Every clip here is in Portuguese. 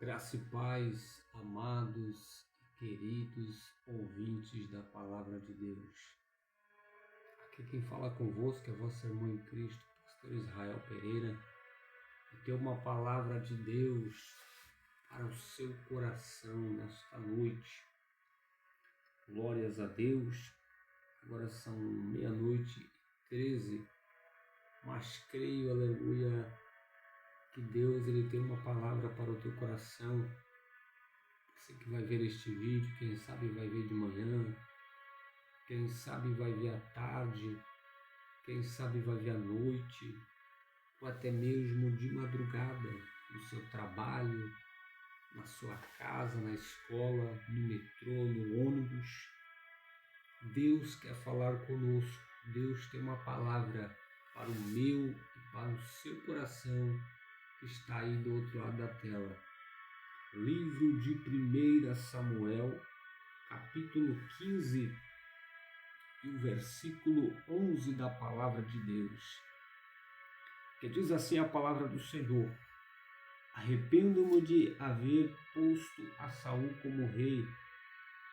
Graça e paz, amados e queridos ouvintes da Palavra de Deus. Aqui quem fala convosco é vosso irmão em Cristo, pastor Israel Pereira, e tem uma palavra de Deus para o seu coração nesta noite. Glórias a Deus. Agora são 00:13, mas creio, aleluia, que Deus ele tem uma palavra para o teu coração. Você que vai ver este vídeo, quem sabe vai ver de manhã, quem sabe vai ver à tarde, quem sabe vai ver à noite, ou até mesmo de madrugada, no seu trabalho, na sua casa, na escola, no metrô, no ônibus. Deus quer falar conosco. Deus tem uma palavra para o meu e para o seu coração que está aí do outro lado da tela. Livro de 1 Samuel, capítulo 15 e o versículo 11 da palavra de Deus, que diz assim a palavra do Senhor: Arrependo-me de haver posto a Saul como rei,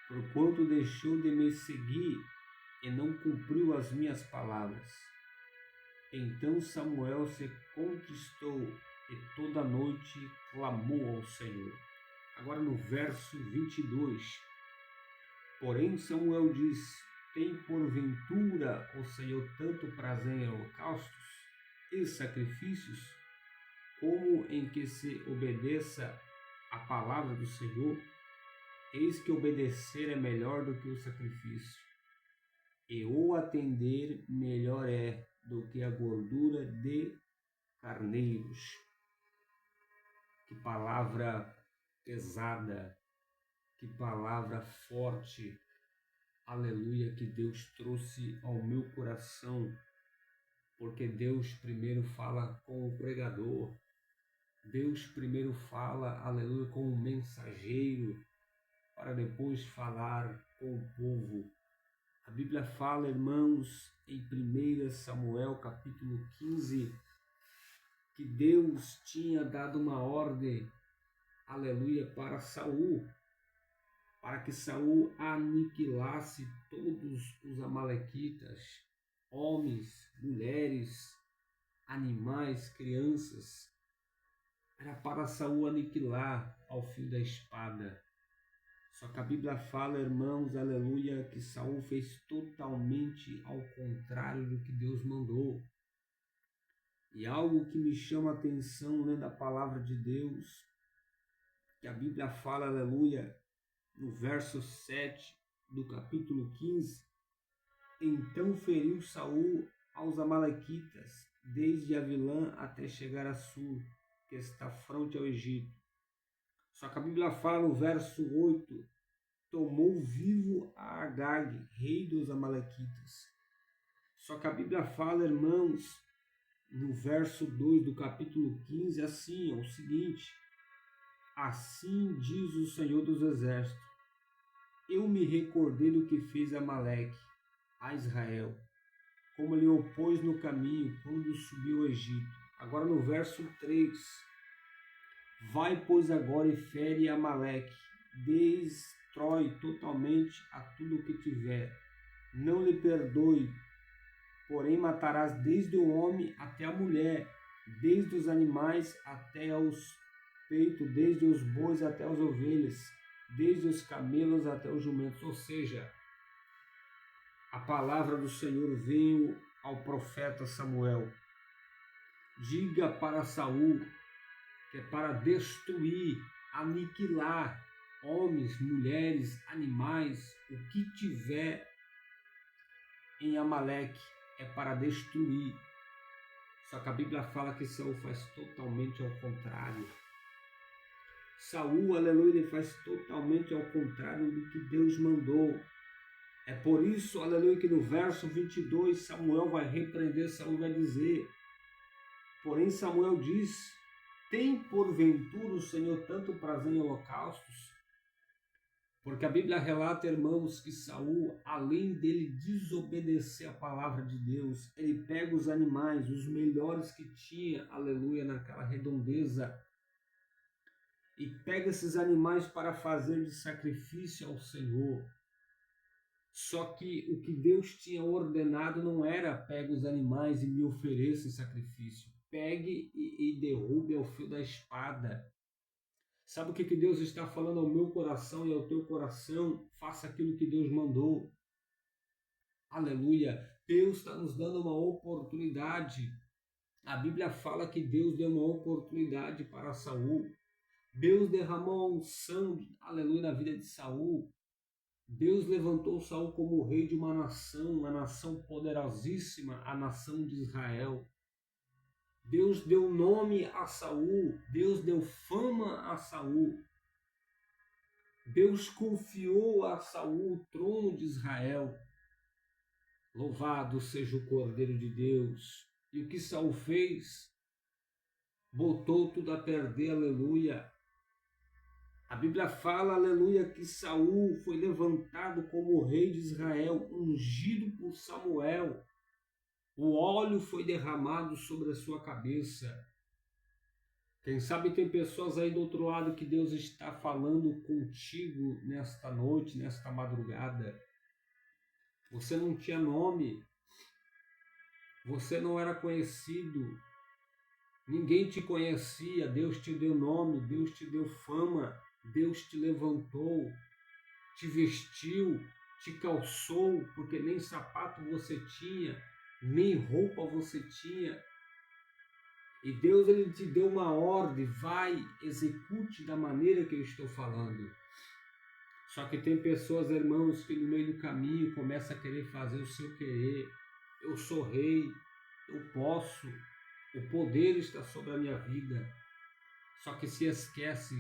porquanto deixou de me seguir e não cumpriu as minhas palavras. Então Samuel se contristou e toda noite clamou ao Senhor. Agora no verso 22, porém Samuel diz: Tem porventura o Senhor tanto prazer em holocaustos e sacrifícios, como em que se obedeça a palavra do Senhor? Eis que obedecer é melhor do que o sacrifício, e o atender melhor é do que a gordura de carneiros. Que palavra pesada, que palavra forte, aleluia, que Deus trouxe ao meu coração, porque Deus primeiro fala com o pregador, Deus primeiro fala, aleluia, com o mensageiro, para depois falar com o povo. A Bíblia fala, irmãos, em 1 Samuel capítulo 15, que Deus tinha dado uma ordem, aleluia, para Saul, para que Saul aniquilasse todos os amalequitas, homens, mulheres, animais, crianças. Era para Saul aniquilar ao fio da espada. Só que a Bíblia fala, irmãos, aleluia, que Saul fez totalmente ao contrário do que Deus mandou. E algo que me chama a atenção lendo a palavra de Deus, que a Bíblia fala, aleluia, no verso 7 do capítulo 15, então feriu Saul aos amalequitas, desde Avilã até chegar a Sur, que está fronte ao Egito. Só que a Bíblia fala no verso 8, tomou vivo a Agag, rei dos amalequitas. Só que a Bíblia fala, irmãos, no verso 2 do capítulo 15, assim, é o seguinte: assim diz o Senhor dos Exércitos, eu me recordei do que fez Amaleque a Israel, como ele opôs no caminho quando subiu ao Egito. Agora no verso 3, vai, pois, agora e fere Amaleque, destrói totalmente a tudo o que tiver, não lhe perdoe, porém matarás desde o homem até a mulher, desde os animais até os peitos, desde os bois até as ovelhas, desde os camelos até os jumentos. Ou seja, a palavra do Senhor veio ao profeta Samuel: diga para Saul que é para destruir, aniquilar homens, mulheres, animais, o que tiver em Amaleque é para destruir. Só que a Bíblia fala que Saul faz totalmente ao contrário. Saul, aleluia, ele faz totalmente ao contrário do que Deus mandou. É por isso, aleluia, que no verso 22, Samuel vai repreender Saul e vai dizer: porém Samuel diz: tem porventura o Senhor tanto prazer em holocaustos? Porque a Bíblia relata, irmãos, que Saul, além dele desobedecer a palavra de Deus, ele pega os animais, os melhores que tinha, aleluia, naquela redondeza, e pega esses animais para fazer de sacrifício ao Senhor. Só que o que Deus tinha ordenado não era pega os animais e me ofereça em sacrifício. Pegue e derrube ao fio da espada. Sabe o que Deus está falando ao meu coração e ao teu coração? Faça aquilo que Deus mandou. Aleluia! Deus está nos dando uma oportunidade. A Bíblia fala que Deus deu uma oportunidade para Saul. Deus derramou a unção, aleluia, na vida de Saul. Deus levantou Saul como rei de uma nação poderosíssima, a nação de Israel. Deus deu nome a Saul, Deus deu fama a Saul. Deus confiou a Saul o trono de Israel. Louvado seja o Cordeiro de Deus. E o que Saul fez? Botou tudo a perder, aleluia. A Bíblia fala, aleluia, que Saul foi levantado como rei de Israel, ungido por Samuel. O óleo foi derramado sobre a sua cabeça. Quem sabe tem pessoas aí do outro lado que Deus está falando contigo nesta noite, nesta madrugada. Você não tinha nome, você não era conhecido, ninguém te conhecia, Deus te deu nome, Deus te deu fama. Deus te levantou, te vestiu, te calçou, porque nem sapato você tinha, nem roupa você tinha. E Deus, ele te deu uma ordem, vai, execute da maneira que eu estou falando. Só que tem pessoas, irmãos, que no meio do caminho começam a querer fazer o seu querer. Eu sou rei, eu posso, o poder está sobre a minha vida. Só que se esquece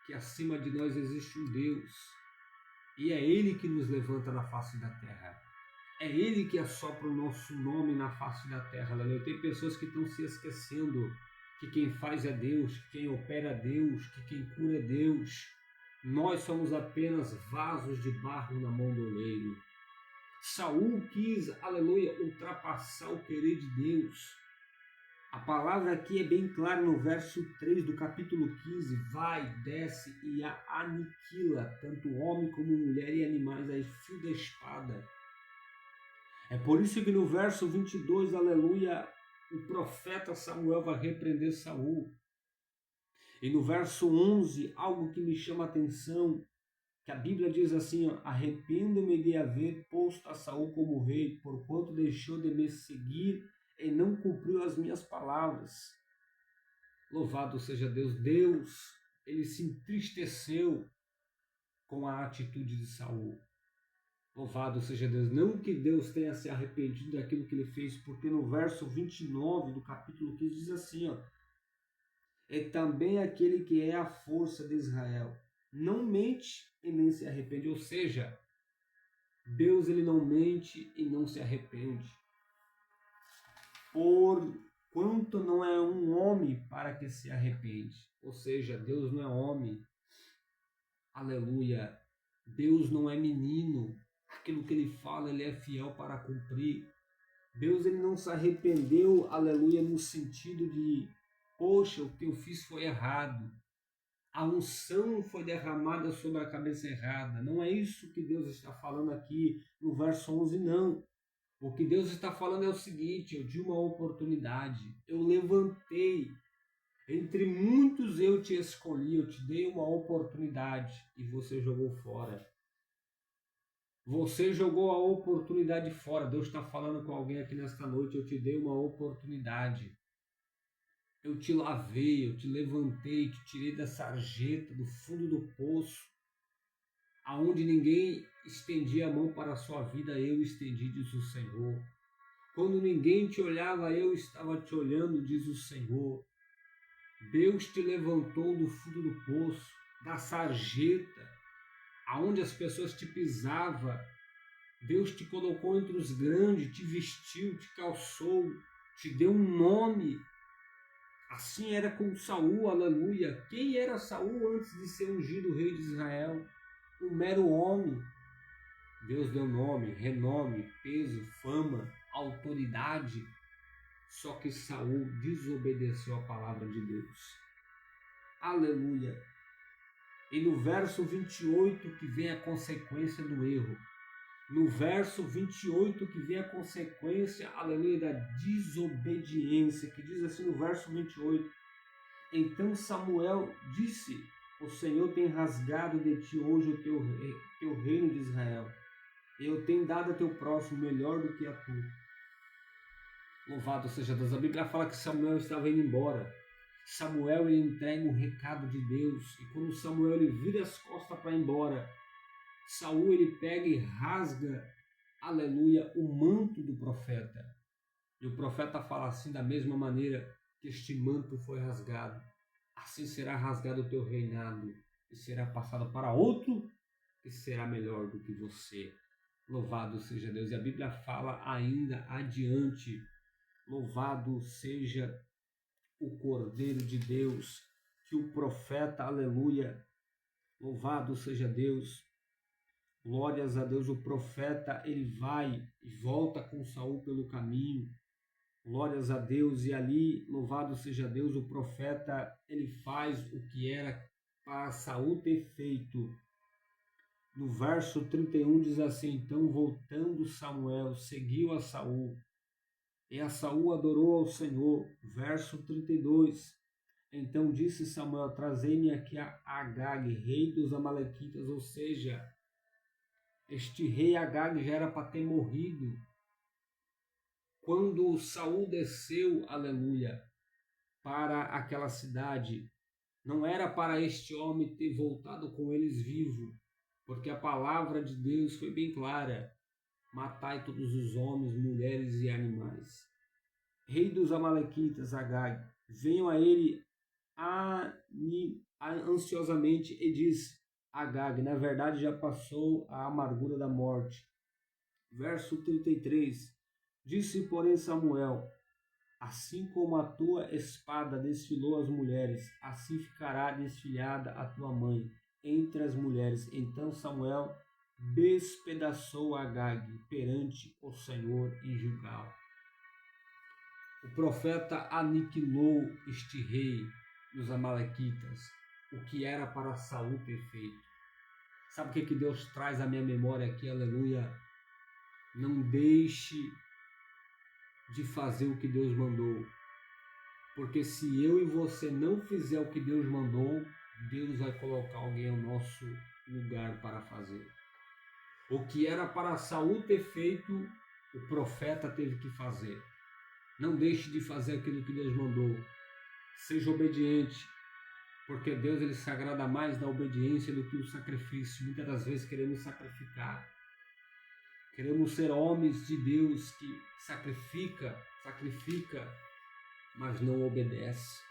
que acima de nós existe um Deus, e é Ele que nos levanta na face da terra, é Ele que assopra o nosso nome na face da terra. Tem pessoas que estão se esquecendo que quem faz é Deus, que quem opera é Deus, que quem cura é Deus. Nós somos apenas vasos de barro na mão do oleiro. Saul quis, aleluia, ultrapassar o querer de Deus. A palavra aqui é bem clara no verso 3 do capítulo 15. Vai, desce e aniquila tanto homem como mulher e animais a fio da espada. É por isso que no verso 22, aleluia, o profeta Samuel vai repreender Saul. E no verso 11, algo que me chama a atenção, que a Bíblia diz assim, arrependo-me de haver posto a Saul como rei, porquanto deixou de me seguir e não cumpriu as minhas palavras. Louvado seja Deus. Deus, ele se entristeceu com a atitude de Saul. Louvado seja Deus. Não que Deus tenha se arrependido daquilo que ele fez, porque no verso 29 do capítulo 15 diz assim, é também aquele que é a força de Israel. Não mente e nem se arrepende. Ou seja, Deus, ele não mente e não se arrepende. Porquanto não é um homem para que se arrepende. Ou seja, Deus não é homem. Aleluia. Deus não é menino. Aquilo que ele fala, ele é fiel para cumprir. Deus, ele não se arrependeu, aleluia, no sentido de, poxa, o que eu fiz foi errado. A unção foi derramada sobre a cabeça errada. Não é isso que Deus está falando aqui no verso 11, não. O que Deus está falando é o seguinte, eu dei uma oportunidade, eu levantei, entre muitos eu te escolhi, eu te dei uma oportunidade e você jogou fora. Você jogou a oportunidade fora. Deus está falando com alguém aqui nesta noite, eu te dei uma oportunidade. Eu te lavei, eu te levantei, te tirei da sarjeta, do fundo do poço, aonde ninguém estendia a mão para a sua vida, eu estendi, diz o Senhor. Quando ninguém te olhava, eu estava te olhando, diz o Senhor. Deus te levantou do fundo do poço, da sarjeta, aonde as pessoas te pisavam. Deus te colocou entre os grandes, te vestiu, te calçou, te deu um nome. Assim era com Saul, aleluia. Quem era Saul antes de ser ungido rei de Israel? Um mero homem. Deus deu nome, renome, peso, fama, autoridade. Só que Saul desobedeceu a palavra de Deus. Aleluia. E no verso 28 que vem a consequência do erro. No verso 28 que vem a consequência, aleluia, da desobediência, que diz assim no verso 28, então Samuel disse, o Senhor tem rasgado de ti hoje o teu reino de Israel, e eu tenho dado a teu próximo melhor do que a tu. Louvado seja Deus. A Bíblia fala que Samuel estava indo embora. Samuel, ele entrega o recado de Deus, e quando Samuel ele vira as costas para ir embora, Saul ele pega e rasga, aleluia, o manto do profeta. E o profeta fala assim, da mesma maneira que este manto foi rasgado, assim será rasgado o teu reinado e será passado para outro que será melhor do que você. Louvado seja Deus. E a Bíblia fala ainda adiante, louvado seja o Cordeiro de Deus, que o profeta, aleluia, louvado seja Deus, glórias a Deus, o profeta, ele vai e volta com Saul pelo caminho, glórias a Deus, e ali, louvado seja Deus, o profeta, ele faz o que era para Saul ter feito. No verso 31 diz assim, então voltando Samuel, seguiu a Saul, e a Saul adorou ao Senhor. Verso 32, então disse Samuel, trazei-me aqui a Agag, rei dos amalequitas, ou seja, este rei Agag já era para ter morrido. Quando Saul desceu, aleluia, para aquela cidade, não era para este homem ter voltado com eles vivo, porque a palavra de Deus foi bem clara, matai todos os homens, mulheres e animais. Rei dos amalequitas, Agag, venham a ele ansiosamente e diz, Agag, na verdade já passou a amargura da morte. Verso 33, disse porém Samuel, assim como a tua espada desfilou as mulheres, assim ficará desfilhada a tua mãe entre as mulheres. Então Samuel despedaçou Agag perante o Senhor em Gilgal. O profeta aniquilou este rei dos amalequitas, o que era para Saul ter feito. Sabe o que Deus traz à minha memória aqui, aleluia? Não deixe de fazer o que Deus mandou, porque se eu e você não fizer o que Deus mandou, Deus vai colocar alguém ao nosso lugar para fazer. O que era para Saul ter feito, o profeta teve que fazer. Não deixe de fazer aquilo que Deus mandou. Seja obediente, porque Deus ele se agrada mais da obediência do que o sacrifício. Muitas das vezes queremos sacrificar. Queremos ser homens de Deus que sacrifica, mas não obedece.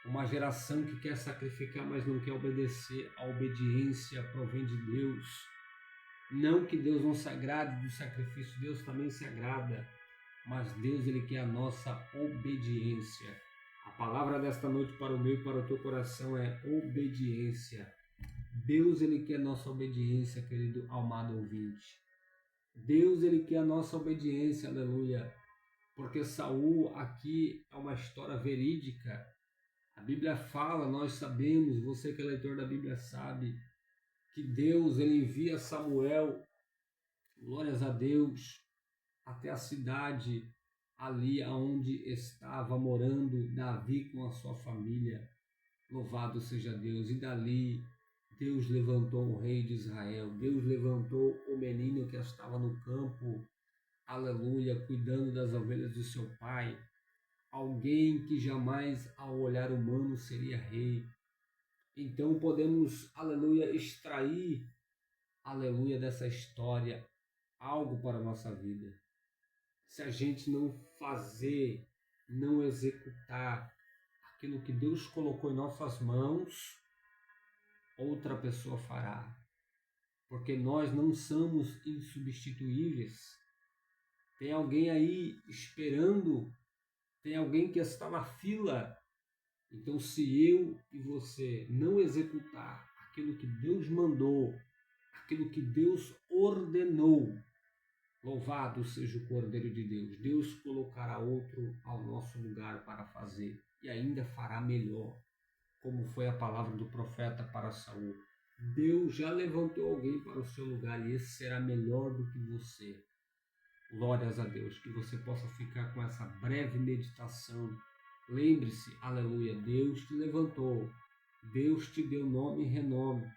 Uma geração que quer sacrificar, mas não quer obedecer. A obediência provém de Deus. Não que Deus não se agrade do sacrifício, Deus também se agrada, mas Deus ele quer a nossa obediência. A palavra desta noite para o meu e para o teu coração é obediência. Deus ele quer a nossa obediência, querido amado ouvinte. Deus ele quer a nossa obediência, aleluia. Porque Saul aqui é uma história verídica. A Bíblia fala, nós sabemos, você que é leitor da Bíblia sabe, que Deus ele envia Samuel, glórias a Deus, até a cidade ali onde estava morando Davi com a sua família. Louvado seja Deus. E dali Deus levantou o rei de Israel. Deus levantou o menino que estava no campo, aleluia, cuidando das ovelhas do seu pai. Alguém que jamais ao olhar humano seria rei. Então podemos, aleluia, extrair, aleluia, dessa história algo para a nossa vida. Se a gente não fazer, não executar aquilo que Deus colocou em nossas mãos, outra pessoa fará. Porque nós não somos insubstituíveis. Tem alguém aí esperando, tem alguém que está na fila. Então, se eu e você não executar aquilo que Deus mandou, aquilo que Deus ordenou, louvado seja o Cordeiro de Deus. Deus colocará outro ao nosso lugar para fazer e ainda fará melhor. como foi a palavra do profeta para Saul. Deus já levantou alguém para o seu lugar e esse será melhor do que você. Glórias a Deus, que você possa ficar com essa breve meditação. Lembre-se, aleluia, Deus te levantou, Deus te deu nome e renome,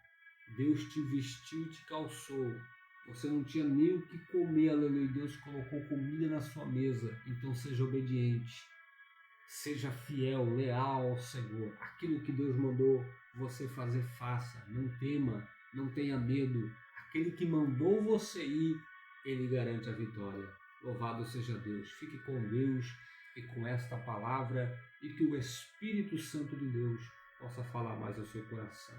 Deus te vestiu e te calçou. Você não tinha nem o que comer, aleluia, Deus colocou comida na sua mesa, então seja obediente. Seja fiel, leal ao Senhor. Aquilo que Deus mandou você fazer, faça. Não tema, não tenha medo. Aquele que mandou você ir, Ele garante a vitória. Louvado seja Deus. Fique com Deus e com esta palavra e que o Espírito Santo de Deus possa falar mais ao seu coração.